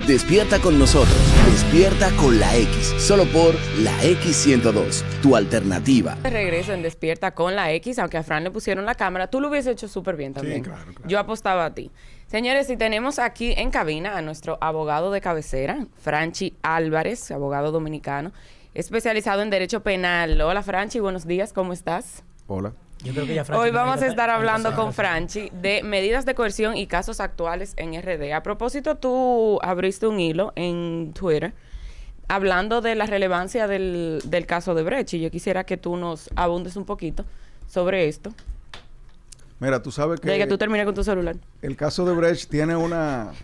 Despierta con nosotros. Despierta con la X. Solo por la X102. Tu alternativa. De regreso en Despierta con la X, aunque a Fran le pusieron la cámara, tú lo hubieses hecho súper bien también. Sí, claro. Yo apostaba a ti. Señores, y tenemos aquí en cabina a nuestro abogado de cabecera, Franchi Álvarez, abogado dominicano, especializado en Derecho Penal. Hola, Franchi, buenos días, ¿cómo estás? Hola. Yo creo que ya Franchi Hoy vamos a estar hablando con Franchi de medidas de coerción y casos actuales en RD. A propósito, tú abriste un hilo en Twitter hablando de la relevancia del caso de Brecht, y yo quisiera que tú nos abundes un poquito sobre esto. Mira, tú sabes que... De que tú termines con tu celular. El caso de Brecht tiene una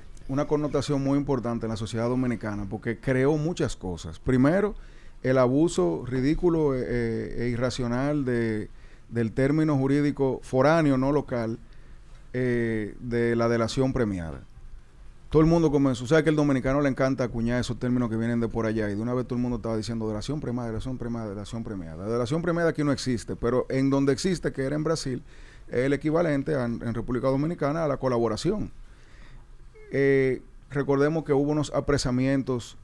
connotación muy importante en la sociedad dominicana porque creó muchas cosas. Primero, el abuso ridículo e irracional del término jurídico foráneo, no local, de la delación premiada. Todo el mundo comenzó, o sea que el dominicano le encanta acuñar esos términos que vienen de por allá, y de una vez todo el mundo estaba diciendo delación premiada, delación premiada, delación premiada. La delación premiada aquí no existe, pero en donde existe, que era en Brasil, es el equivalente en República Dominicana a la colaboración. Recordemos que hubo unos apresamientos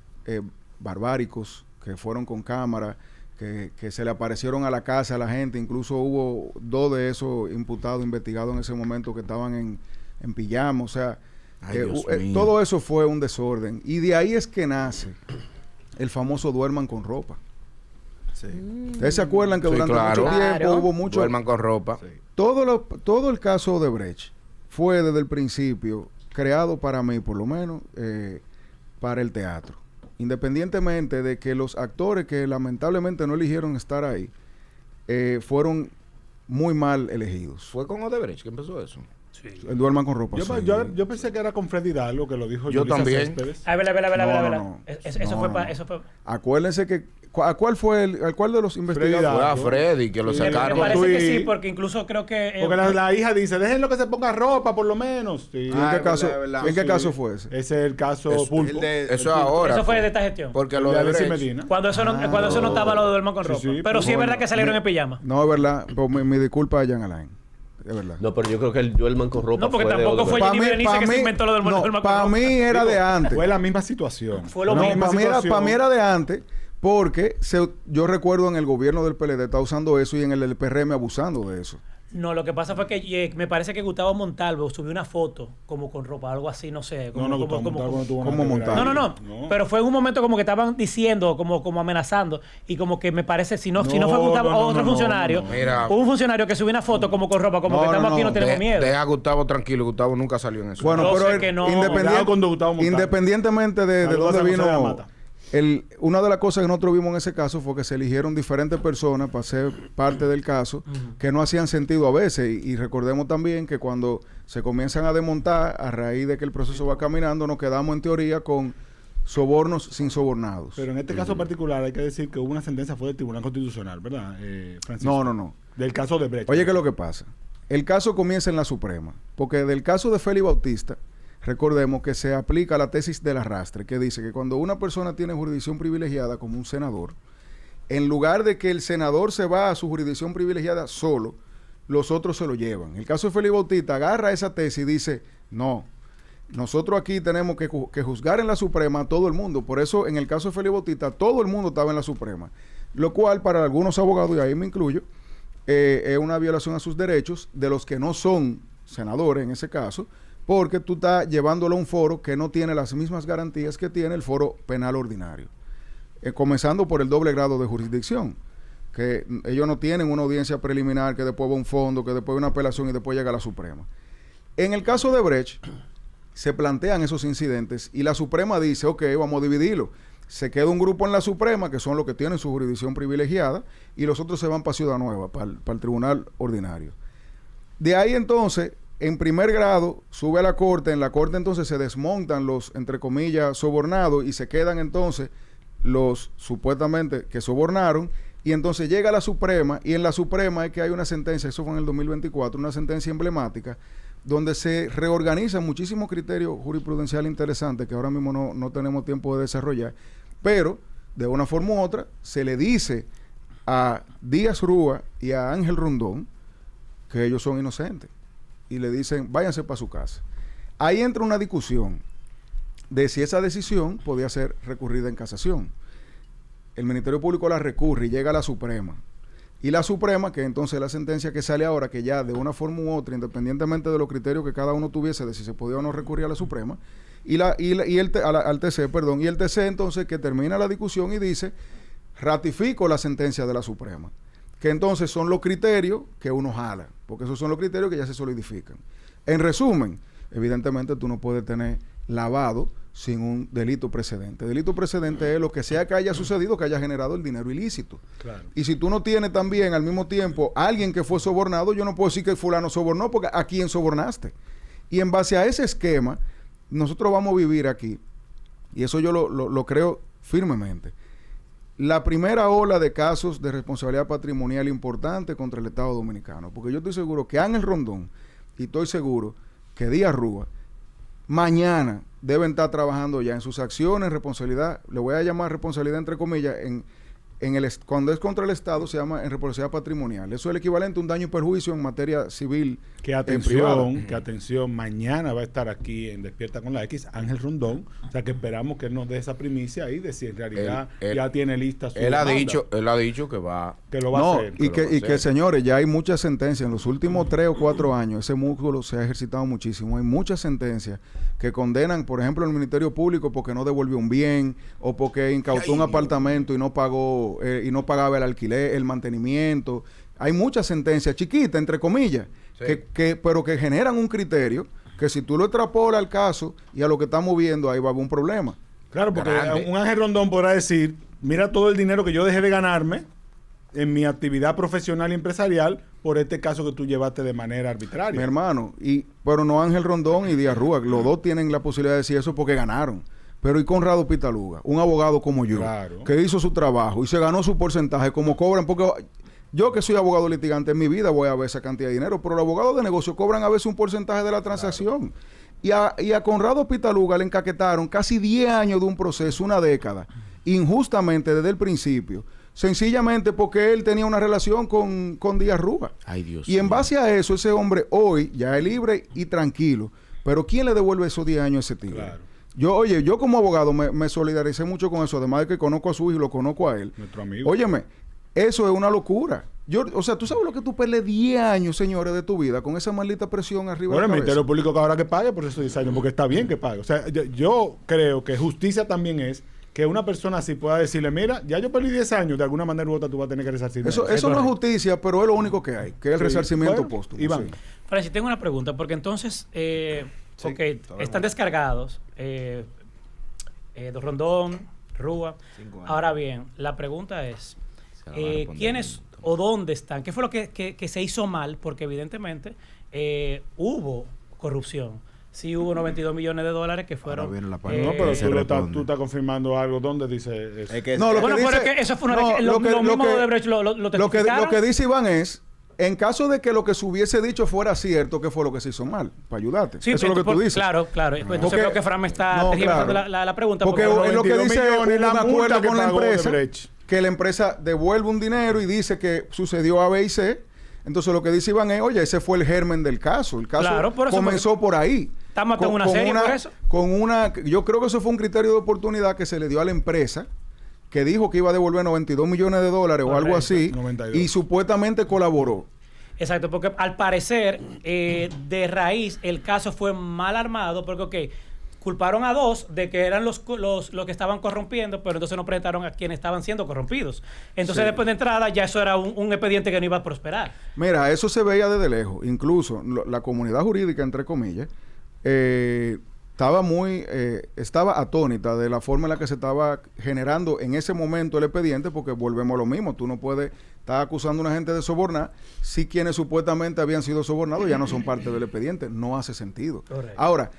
barbáricos que fueron con cámara, que se le aparecieron a la casa a la gente. Incluso hubo 2 de esos imputados investigados en ese momento que estaban en pijama. O sea, todo eso fue un desorden. Y de ahí es que nace el famoso duerman con ropa. Sí. ¿Ustedes se acuerdan que durante mucho tiempo hubo mucho... Duerman con ropa. Sí. Todo el caso de Brecht fue desde el principio creado para mí, por lo menos, para el teatro. Independientemente de que los actores que lamentablemente no eligieron estar ahí, fueron muy mal elegidos. ¿Fue con Odebrecht que empezó eso? Sí. El duerman con ropa. Yo pensé que era con Freddy Hidalgo, que lo dijo Yo Yulisa también. Céspedes. Eso fue. Acuérdense que ¿a cuál de los investigadores? Fue a Freddy que lo Sí. sacaron. Me parece que Tú y- sí, porque incluso creo que... Porque la hija dice, déjenlo que se ponga ropa, por lo menos. Sí. ¿Y en qué es caso, verdad, es verdad. ¿en qué Sí. caso fue ese? Ese es el caso Eso- Pulpo. Eso es ahora. Eso fue de esta gestión. Porque El lo de de Alexis Brecht... Medina. Cuando eso no estaba lo de duerman con Sí, ropa. sí, Pero sí es bueno, verdad que salieron en pijama. No, es verdad. Pues mi disculpa a Jean Alain. Es verdad. No, pero yo creo que el duerman con ropa No, porque fue de tampoco Odebrecht. fue Jenny Berenice que se inventó lo del duerman con para ropa. mí era de antes. Fue la misma situación. Fue lo No, mismo. para mí era de antes, porque yo recuerdo en el gobierno del PLD estaba usando eso y en el del PRM abusando de eso. No, lo que pasa fue que me parece que Gustavo Montalvo subió una foto como con ropa, algo así, no sé. Gustavo Montalvo no tuvo nada como que ver ahí. Montalvo. No. Pero fue en un momento como que estaban diciendo, como amenazando. Y como que me parece, si no fue Gustavo o otro funcionario, Mira. hubo un funcionario que subió una foto como con ropa, como que estamos aquí y no tenemos miedo. Deja a Gustavo tranquilo. Gustavo nunca salió en eso. Bueno, Yo pero sé que no. Cuidado con Gustavo Montalvo. independientemente de Saludos dónde a José de la vino, Mata. una de las cosas que nosotros vimos en ese caso fue que se eligieron diferentes personas para ser parte del caso que no hacían sentido a veces. Y recordemos también que cuando se comienzan a desmontar, a raíz de que el proceso va caminando, nos quedamos en teoría con sobornos sin sobornados. Pero en este caso particular hay que decir que hubo una sentencia fue del Tribunal Constitucional, ¿verdad, Francisco? No. Del caso de Brecht. Oye, ¿qué es lo que pasa? El caso comienza en la Suprema, porque del caso de Félix Bautista, recordemos que se aplica la tesis del arrastre, que dice que cuando una persona tiene jurisdicción privilegiada como un senador, en lugar de que el senador se va a su jurisdicción privilegiada solo, los otros se lo llevan. El caso de Félix Bautista agarra esa tesis y dice, no, nosotros aquí tenemos que juzgar en la Suprema a todo el mundo. Por eso, en el caso de Félix Bautista, todo el mundo estaba en la Suprema. Lo cual, para algunos abogados, y ahí me incluyo, es una violación a sus derechos de los que no son senadores en ese caso, porque tú estás llevándolo a un foro que no tiene las mismas garantías que tiene el foro penal ordinario. Comenzando por el doble grado de jurisdicción, que ellos no tienen una audiencia preliminar, que después va a un fondo, que después va una apelación y después llega a la Suprema. En el caso de Brecht, se plantean esos incidentes y la Suprema dice, ok, vamos a dividirlo. Se queda un grupo en la Suprema, que son los que tienen su jurisdicción privilegiada, y los otros se van para Ciudad Nueva, para el Tribunal Ordinario. De ahí entonces, en primer grado, sube a la Corte, en la Corte entonces se desmontan los, entre comillas, sobornados, y se quedan entonces los supuestamente que sobornaron, y entonces llega a la Suprema, y en la Suprema es que hay una sentencia, eso fue en el 2024, una sentencia emblemática, donde se reorganizan muchísimos criterios jurisprudenciales interesantes que ahora mismo no tenemos tiempo de desarrollar, pero de una forma u otra se le dice a Díaz Rúa y a Ángel Rondón que ellos son inocentes y le dicen váyanse para su casa. Ahí entra una discusión de si esa decisión podía ser recurrida en casación. El Ministerio Público la recurre y llega a la Suprema. Y la Suprema, que entonces la sentencia que sale ahora, que ya de una forma u otra, independientemente de los criterios que cada uno tuviese de si se podía o no recurrir a la Suprema, al TC, perdón, y el TC entonces que termina la discusión y dice, ratifico la sentencia de la Suprema. Que entonces son los criterios que uno jala, porque esos son los criterios que ya se solidifican. En resumen, evidentemente tú no puedes tener lavado sin un delito precedente. Delito precedente es lo que sea que haya sucedido, que haya generado el dinero ilícito. Claro. Y si tú no tienes también al mismo tiempo alguien que fue sobornado, yo no puedo decir que fulano sobornó, porque ¿a quién sobornaste? Y en base a ese esquema, nosotros vamos a vivir aquí, y eso yo lo creo firmemente, la primera ola de casos de responsabilidad patrimonial importante contra el Estado Dominicano. Porque yo estoy seguro que Ángel Rondón, y estoy seguro que Díaz Rúa, mañana deben estar trabajando ya en sus acciones, responsabilidad, le voy a llamar responsabilidad entre comillas, cuando es contra el Estado se llama en responsabilidad patrimonial. Eso es el equivalente a un daño y perjuicio en materia civil. Que atención, mañana va a estar aquí en Despierta con la X Ángel Rondón, o sea que esperamos que él nos dé esa primicia ahí de si en realidad ya tiene lista su demanda. demanda. Él ha dicho que va. Que lo va a hacer. Y que señores, ya hay muchas sentencias en los últimos 3 o 4 años, ese músculo se ha ejercitado muchísimo. Hay muchas sentencias que condenan, por ejemplo, el Ministerio Público porque no devolvió un bien o porque incautó un apartamento y no pagó y no pagaba el alquiler, el mantenimiento. Hay muchas sentencias chiquitas, entre comillas, sí, pero que generan un criterio que si tú lo extrapolas al caso y a lo que estamos viendo, ahí va a haber un problema. Claro, porque Grande. un Ángel Rondón podrá decir, mira todo el dinero que yo dejé de ganarme en mi actividad profesional y empresarial por este caso que tú llevaste de manera arbitraria. Mi hermano, pero no Ángel Rondón y Díaz Rúa, los dos tienen la posibilidad de decir eso porque ganaron. Pero y Conrado Pitaluga, un abogado como yo, Claro, que hizo su trabajo y se ganó su porcentaje, como cobran, porque yo que soy abogado litigante en mi vida voy a ver esa cantidad de dinero, pero los abogados de negocio cobran a veces un porcentaje de la transacción. Claro. Y a Conrado Pitaluga le encaquetaron casi 10 años de un proceso, una década, injustamente desde el principio, sencillamente porque él tenía una relación con Díaz Rúa. Ay, Dios Y en mío. base a eso, ese hombre hoy ya es libre y tranquilo. Pero ¿quién le devuelve esos 10 años a ese tigre? Claro. Yo como abogado me solidaricé mucho con eso, además de que conozco a su hijo y lo conozco a él. Nuestro amigo. Óyeme, eso es una locura. O sea, tú sabes lo que tú pelees 10 años, señores, de tu vida con esa maldita presión arriba Bueno, de el la Ministerio cabeza. Público que ahora que pague por esos 10 años, porque está bien que pague. O sea, yo creo que justicia también es que una persona así pueda decirle, mira, ya yo perdí 10 años, de alguna manera u otra tú vas a tener que resarcirme. Eso no es justicia, pero es lo único que hay, que es el Sí, resarcimiento bueno, póstumo. Iván. Sí. Francis, tengo una pregunta, porque entonces, Sí, ok, está están bien. descargados, Don Rondón, Rúa. 5 años. Ahora bien, la pregunta es, Se la va a responder ¿quiénes bien. o dónde están? ¿Qué fue lo que se hizo mal? Porque evidentemente hubo corrupción. Sí hubo 92 millones de dólares que fueron... viene la parte. No, pero se tú estás confirmando algo. ¿Dónde dice eso? Es que No, lo Bueno, que pero dice- es que eso fue una no, vez que lo mismo de Odebrecht lo Lo que testificaron. dice Iván es, en caso de que lo que se hubiese dicho fuera cierto, ¿qué fue lo que se hizo mal? Para ayudarte. Sí, Eso es lo que tú dices. Claro. Entonces Porque- creo que Fran me está no, tergiversando claro. la pregunta. Porque Porque es lo que 92 dice millones, un la multa acuerdo que con la pagó empresa, Odebrecht. que la empresa devuelve un dinero y dice que sucedió A, B y C. Entonces lo que dice Iván es, oye, ese fue el germen del caso. El caso Claro, por eso comenzó por ahí. Estamos en una serie por eso. Yo creo que eso fue un criterio de oportunidad que se le dio a la empresa, que dijo que iba a devolver 92 millones de dólares o algo Correcto. así, 92. y supuestamente colaboró. Exacto, porque al parecer, de raíz, el caso fue mal armado, porque, ok, culparon a 2 de que eran los que estaban corrompiendo, pero entonces no presentaron a quienes estaban siendo corrompidos. Entonces, Sí. después de entrada, ya eso era un expediente que no iba a prosperar. Mira, eso se veía desde lejos. Incluso la comunidad jurídica, entre comillas, estaba atónita de la forma en la que se estaba generando en ese momento el expediente, porque volvemos a lo mismo. Tú no puedes estar acusando a una gente de sobornar si quienes supuestamente habían sido sobornados ya no son parte del expediente. No hace sentido. Correcto. Ahora,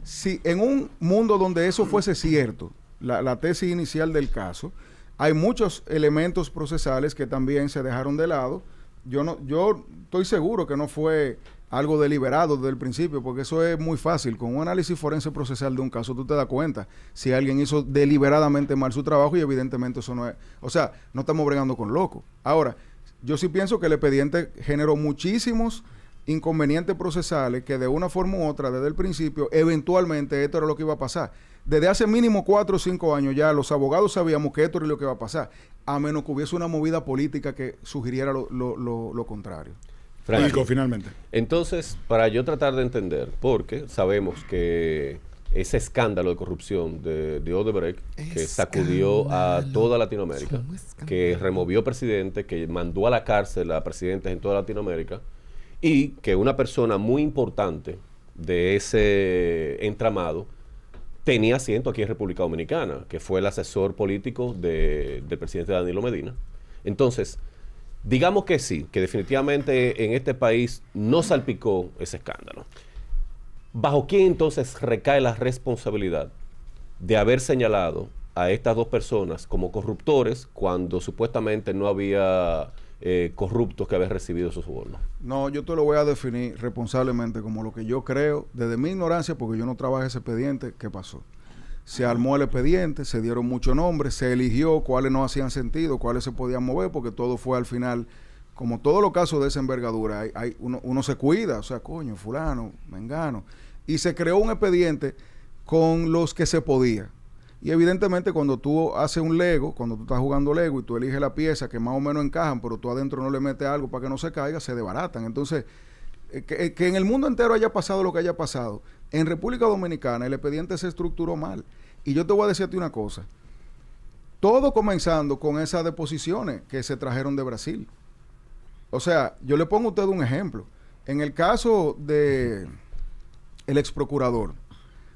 si en un mundo donde eso fuese cierto, la tesis inicial del caso, hay muchos elementos procesales que también se dejaron de lado. Yo estoy seguro que no fue algo deliberado desde el principio, porque eso es muy fácil. Con un análisis forense procesal de un caso, tú te das cuenta si alguien hizo deliberadamente mal su trabajo, y evidentemente eso no es... O sea, no estamos bregando con locos. Ahora, yo sí pienso que el expediente generó muchísimos inconvenientes procesales que de una forma u otra, desde el principio, eventualmente esto era lo que iba a pasar. Desde hace mínimo 4 o 5 años ya los abogados sabíamos que esto era lo que iba a pasar, a menos que hubiese una movida política que sugiriera lo contrario. Francisco, finalmente. Entonces, para yo tratar de entender, porque sabemos que ese escándalo de corrupción de Odebrecht, que sacudió a toda Latinoamérica, que removió presidentes, que mandó a la cárcel a presidentes en toda Latinoamérica, y que una persona muy importante de ese entramado tenía asiento aquí en República Dominicana, que fue el asesor político del presidente Danilo Medina. Entonces, digamos que sí, que definitivamente en este país no salpicó ese escándalo. ¿Bajo quién entonces recae la responsabilidad de haber señalado a estas dos personas como corruptores cuando supuestamente no había corruptos que haber recibido sus sobornos? No, yo te lo voy a definir responsablemente como lo que yo creo, desde mi ignorancia, porque yo no trabajé ese expediente, ¿qué pasó? Se armó el expediente, se dieron muchos nombres, se eligió cuáles no hacían sentido, cuáles se podían mover, porque todo fue al final, como todos los casos de esa envergadura, uno se cuida, o sea, coño, fulano, mengano, y se creó un expediente con los que se podía. Y evidentemente cuando tú haces un Lego, cuando tú estás jugando Lego y tú eliges la pieza que más o menos encajan, pero tú adentro no le metes algo para que no se caiga, se desbaratan. Entonces, que en el mundo entero haya pasado lo que haya pasado, en República Dominicana el expediente se estructuró mal. Y yo te voy a decirte una cosa. Todo comenzando con esas deposiciones que se trajeron de Brasil. O sea, yo le pongo a usted un ejemplo. En el caso de el ex procurador,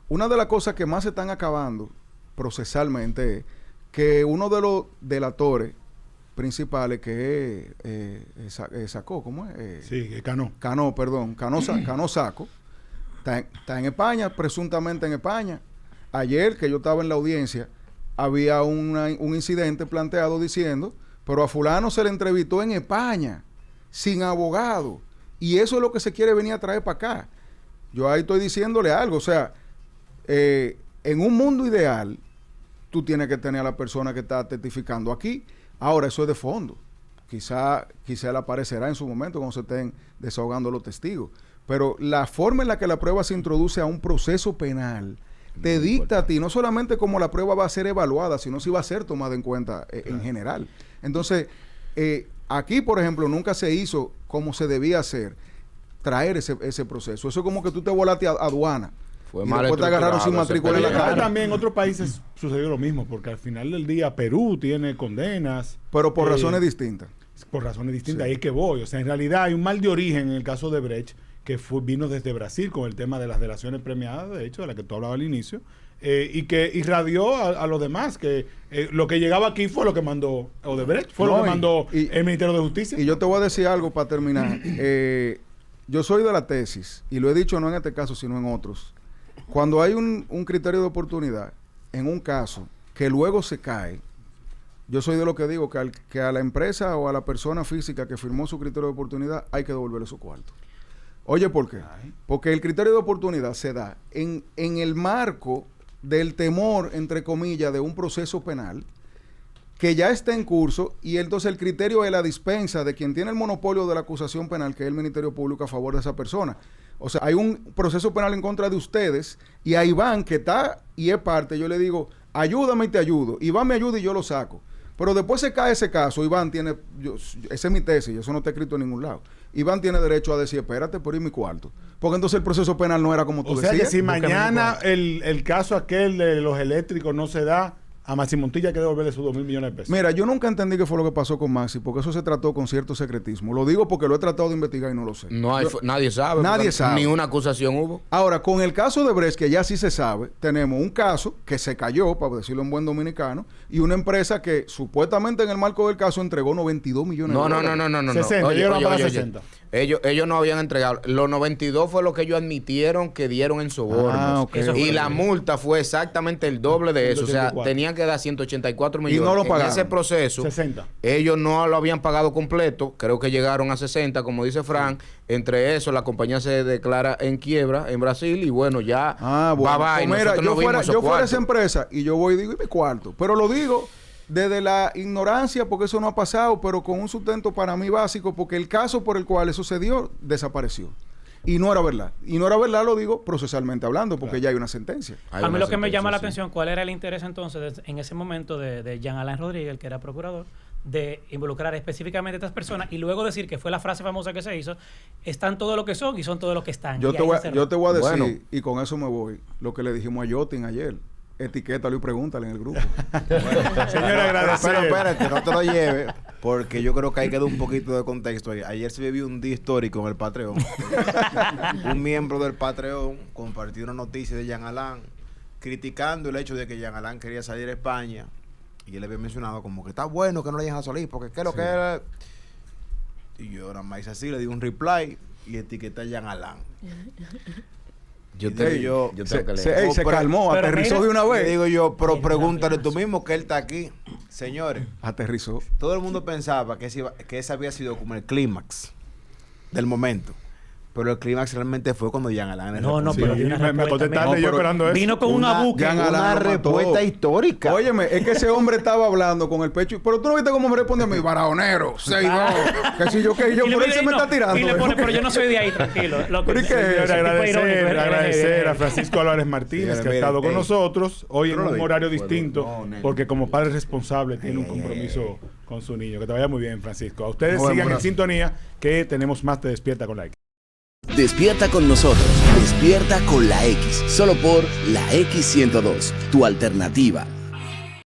una de las cosas que más se están acabando procesalmente es que uno de los delatores principales que sacó, ¿cómo es? Sí, Cano. Cano Saco, está en España, presuntamente en España. Ayer, que yo estaba en la audiencia, había un incidente planteado diciendo, pero a fulano se le entrevistó en España, sin abogado, y eso es lo que se quiere venir a traer para acá. Yo ahí estoy diciéndole algo, o sea, en un mundo ideal, tú tienes que tener a la persona que está testificando aquí. Ahora, eso es de fondo. Quizá él aparecerá en su momento cuando se estén desahogando los testigos. Pero la forma en la que la prueba se introduce a un proceso penal te dicta a ti, no solamente cómo la prueba va a ser evaluada, sino si va a ser tomada en cuenta en general. Entonces, aquí, por ejemplo, nunca se hizo como se debía hacer, traer ese proceso. Eso es como que tú te volaste a aduana. Fue Y mal después te agarraron sin matrícula en la cara. También en otros países sucedió lo mismo, porque al final del día Perú tiene condenas. Pero por razones distintas. Por razones distintas, Sí. ahí es que voy. O sea, en realidad hay un mal de origen en el caso de Brecht, que vino desde Brasil con el tema de las delaciones premiadas, de hecho, de la que tú hablabas al inicio, y que irradió a los demás, que lo que llegaba aquí fue lo que mandó Odebrecht, fue lo que mandó el Ministerio de Justicia. Y yo te voy a decir algo para terminar. Yo soy de la tesis, y lo he dicho no en este caso, sino en otros. Cuando hay un criterio de oportunidad, en un caso, que luego se cae, yo soy de lo que digo, que a la empresa o a la persona física que firmó su criterio de oportunidad hay que devolverle su cuarto. Oye, ¿por qué? Porque el criterio de oportunidad se da en el marco del temor, entre comillas, de un proceso penal que ya está en curso, y entonces el criterio es la dispensa de quien tiene el monopolio de la acusación penal, que es el Ministerio Público, a favor de esa persona. O sea, hay un proceso penal en contra de ustedes, y a Iván, que está y es parte, yo le digo, ayúdame y te ayudo. Iván me ayuda y yo lo saco. Pero después se cae ese caso, Iván tiene, esa es mi tesis, eso no está escrito en ningún lado. Iván tiene derecho a decir, espérate por ir mi cuarto. Porque entonces el proceso penal no era como tú decías. O sea que si mañana el caso aquel de los eléctricos no se da, a Maxi Montilla hay que devolverle sus 2.000 millones de pesos. Mira, yo nunca entendí qué fue lo que pasó con Maxi, porque eso se trató con cierto secretismo. Lo digo porque lo he tratado de investigar y no lo sé. Nadie sabe. Nadie sabe. Ni una acusación hubo. Ahora, con el caso de Brecht, que ya sí se sabe, tenemos un caso que se cayó, para decirlo en buen dominicano, y una empresa que supuestamente en el marco del caso entregó 92 millones de dólares. No. 60, Oye, ellos van a pagar oye. 60. Ellos no habían entregado. Los 92 fue lo que ellos admitieron que dieron en sobornos. ok. Y la multa fue exactamente el doble de eso. O sea, 184. tenían que dar 184 millones. no lo pagaron. En ese proceso, 60. ellos no lo habían pagado completo. Creo que llegaron a 60, como dice Frank. Entre eso, la compañía se declara en quiebra en Brasil. Y bueno, ya Bueno, bye bye. pues mira, Nosotros no vimos esos yo fuera cuartos. esa empresa y yo voy y digo, ¿y mi cuarto? Pero lo digo desde la ignorancia, porque eso no ha pasado, pero con un sustento para mí básico, porque el caso por el cual eso se dio, desapareció. Y no era verdad. Y no era verdad, lo digo procesalmente hablando, porque ya hay una sentencia. A mí lo que me llama la atención, ¿cuál era el interés entonces en ese momento de Jean Alain Rodríguez, el que era procurador, de involucrar específicamente a estas personas y luego decir que fue la frase famosa que se hizo, están todo lo que son y son todo lo que están? Yo te voy a decir, Bueno. y con eso me voy, lo que le dijimos a Yotin ayer. Etiquétalo y pregúntale en el grupo. Señor, agradecer. Pero espérate, no te lo lleves, porque yo creo que hay que dar un poquito de contexto. Ayer se vivió un día histórico en el Patreon. Un miembro del Patreon compartió una noticia de Jean Alain criticando el hecho de que Jean Alain quería salir a España. Y él le había mencionado como que está bueno que no le dejen a salir, porque qué es lo que era. Y yo nada más hice así, le di un reply y etiqueté a Jean Alain. Yo tengo que leer. Se calmó, pero aterrizó mira, de una Le vez. digo yo, pero pregúntale tú mismo que él está aquí. Señores, Aterrizó. todo el mundo pensaba que ese había sido como el clímax del momento. Pero el clímax realmente fue cuando Jean Alain... No, Sí, pero dio una me respuesta. contestaste yo esperando eso. Vino con una buque. Jean Alain Una lo mató. respuesta histórica. Óyeme, es que ese hombre estaba hablando con el pecho. Pero tú no viste cómo me responde a mí, barajonero, 6-2. Que si yo, que yo, Y le por él pide, se me no, está tirando. y le pone, pero yo no soy de ahí, tranquilo. Lo ¿Pero y qué? Señores, agradecer a Francisco. Francisco Álvarez Martínez, Señores, que ha estado con miren, nosotros hoy en no lo un digo. horario distinto, No, nene. porque como padre responsable tiene un compromiso con su niño. Que te vaya muy bien, Francisco. A ustedes Nos vemos, sigan en gracias. sintonía, que tenemos más de Despierta con la X. Despierta con nosotros. Despierta con la X. Solo por la X102. Tu alternativa.